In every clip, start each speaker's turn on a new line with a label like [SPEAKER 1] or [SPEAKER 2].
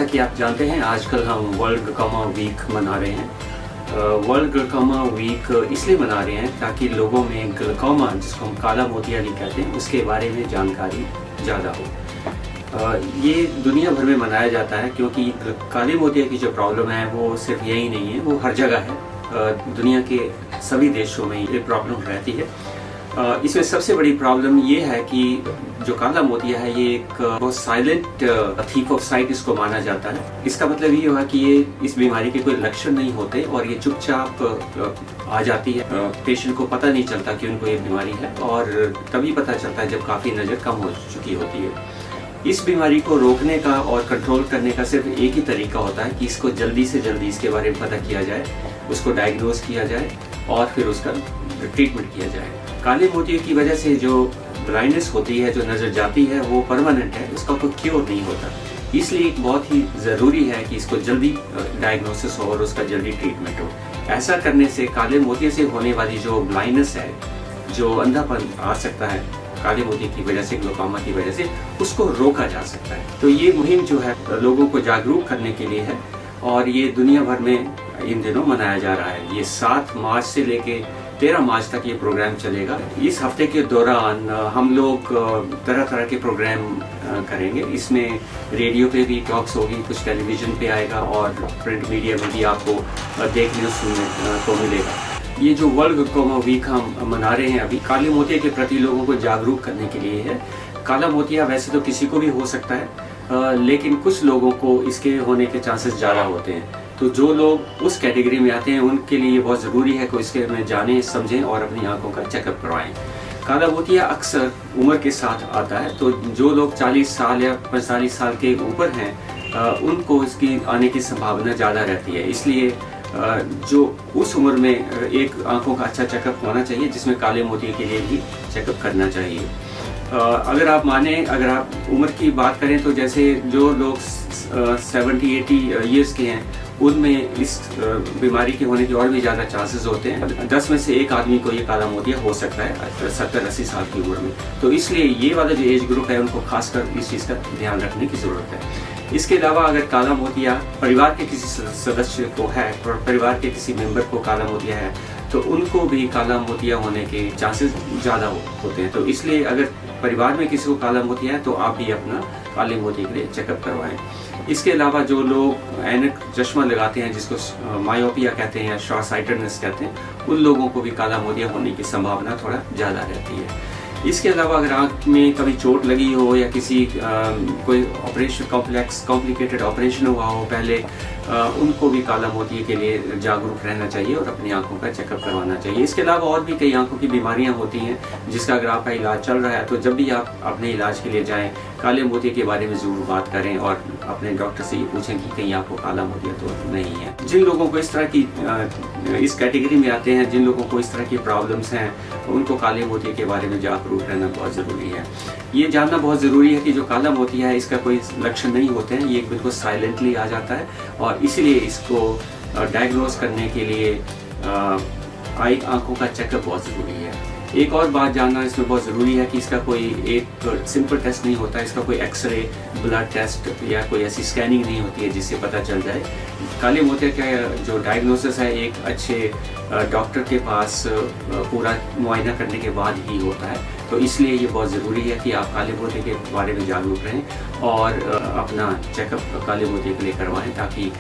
[SPEAKER 1] कि आप जानते हैं आजकल हम वर्ल्ड ग्लूकोमा वीक मना रहे हैं। वर्ल्ड ग्लूकोमा वीक इसलिए मना रहे हैं ताकि लोगों में ग्लूकोमा, जिसको हम काला मोतिया भी कहते हैं, उसके बारे में जानकारी ज़्यादा हो। ये दुनिया भर में मनाया जाता है क्योंकि काले मोतिया की जो प्रॉब्लम है वो सिर्फ यही नहीं है, वो हर जगह है। दुनिया के सभी देशों में ये प्रॉब्लम रहती है। इसमें सबसे बड़ी प्रॉब्लम ये है कि जो काला मोतिया है ये एक बहुत साइलेंट थीफ ऑफ साइट इसको माना जाता है। इसका मतलब ये हुआ कि ये इस बीमारी के कोई लक्षण नहीं होते और ये चुपचाप आ जाती है। पेशेंट को पता नहीं चलता कि उनको ये बीमारी है और तभी पता चलता है जब काफ़ी नज़र कम हो चुकी होती है। इस बीमारी को रोकने का और कंट्रोल करने का सिर्फ एक ही तरीका होता है कि इसको जल्दी से जल्दी इसके बारे में पता किया जाए, उसको डायग्नोज किया जाए और फिर उसका ट्रीटमेंट किया जाए। काले मोतिये की वजह से जो ब्लाइंडनेस होती है, जो नज़र जाती है, वो परमानेंट है, उसका कोई क्योर नहीं होता। इसलिए बहुत ही ज़रूरी है कि इसको जल्दी डायग्नोसिस हो और उसका जल्दी ट्रीटमेंट हो। ऐसा करने से काले मोतिये से होने वाली जो ब्लाइंडनेस है, जो अंधापन आ सकता है काले मोतिये की वजह से, ग्लूकोमा की वजह से, उसको रोका जा सकता है। तो ये मुहिम जो है लोगों को जागरूक करने के लिए है और ये दुनिया भर में इन दिनों मनाया जा रहा है। ये 7 मार्च से लेके 13 मार्च तक ये प्रोग्राम चलेगा। इस हफ्ते के दौरान हम लोग तरह तरह के प्रोग्राम करेंगे। इसमें रेडियो पे भी टॉक्स होगी, कुछ टेलीविज़न पे आएगा और प्रिंट मीडिया में भी आपको देखने सुनने को मिलेगा। ये जो वर्ल्ड ग्लूकोमा वीक हम मना रहे हैं अभी, काले मोतिये के प्रति लोगों को जागरूक करने के लिए है। काला मोतिया वैसे तो किसी को भी हो सकता है, लेकिन कुछ लोगों को इसके होने के चांसेस ज़्यादा होते हैं। तो जो लोग उस कैटेगरी में आते हैं उनके लिए बहुत ज़रूरी है कि इसके में जानें, समझें और अपनी आंखों का चेकअप करवाएं। काला मोतिया अक्सर उम्र के साथ आता है, तो जो लोग 40 साल या 45 साल के ऊपर हैं उनको इसकी आने की संभावना ज़्यादा रहती है। इसलिए जो उस उम्र में एक आंखों का अच्छा चेकअप होना चाहिए, जिसमें काले मोतिये के लिए भी चेकअप करना चाहिए। अगर आप माने, अगर आप उम्र की बात करें तो जैसे जो लोग 70-80 ईयर्स के हैं उनमें इस बीमारी के होने के और भी ज़्यादा चांसेस होते हैं। 10 में से एक आदमी को ये काला मोतिया हो सकता है 70-80 साल की उम्र में। तो इसलिए ये वाला जो एज ग्रुप है उनको खासकर इस चीज़ का ध्यान रखने की ज़रूरत है। इसके अलावा अगर काला मोतिया परिवार के किसी सदस्य को है और परिवार के किसी मेंबर को काला मोतिया है तो उनको भी काला मोतिया होने के चांसेस ज़्यादा होते हैं। तो इसलिए अगर परिवार में किसी को काला मोतिया है तो आप भी अपना काले मोतिये के लिए चेकअप करवाएं। इसके अलावा जो लोग ऐनक चश्मा लगाते हैं, जिसको मायोपिया कहते हैं या शॉर्ट साइटेडनेस कहते हैं, उन लोगों को भी काला मोतिया होने की संभावना थोड़ा ज़्यादा रहती है। इसके अलावा अगर आँख में कभी चोट लगी हो या किसी कोई ऑपरेशन कॉम्प्लिकेटेड ऑपरेशन हुआ हो पहले, उनको भी काला मोतिये के लिए जागरूक रहना चाहिए और अपनी आंखों का चेकअप करवाना चाहिए। इसके अलावा और भी कई आंखों की बीमारियां होती हैं जिसका अगर आपका इलाज चल रहा है तो जब भी आप अपने इलाज के लिए जाएं, काले मोतिये के बारे में ज़रूर बात करें और अपने डॉक्टर से ये पूछें कि कहीं आपको काला मोतिया तो नहीं है। जिन लोगों को इस तरह की इस कैटेगरी में आते हैं, जिन लोगों को इस तरह की प्रॉब्लम्स हैं, उनको काले मोतिये के बारे में जागरूक रहना बहुत ज़रूरी है। ये जानना बहुत ज़रूरी है कि जो काला मोतिया है इसका कोई लक्षण नहीं होते हैं, ये बिल्कुल साइलेंटली आ जाता है और इसीलिए इसको डायग्नोज करने के लिए आंखों का चेकअप बहुत ज़रूरी है। एक और बात जानना इसमें बहुत ज़रूरी है कि इसका कोई एक सिंपल टेस्ट नहीं होता, इसका कोई एक्सरे, ब्लड टेस्ट या कोई ऐसी स्कैनिंग नहीं होती है जिससे पता चल जाए। काले मोतिया का जो डायग्नोसिस है एक अच्छे डॉक्टर के पास पूरा मुआयना करने के बाद ही होता है। तो इसलिए ये बहुत ज़रूरी है कि आप काले मोतिये के बारे में जागरूक रहें और अपना चेकअप काले मोतिये के लिए करवाएं, ताकि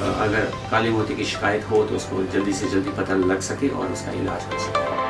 [SPEAKER 1] अगर काले मोतिये की शिकायत हो तो उसको जल्दी से जल्दी पता लग सके और उसका इलाज हो सके।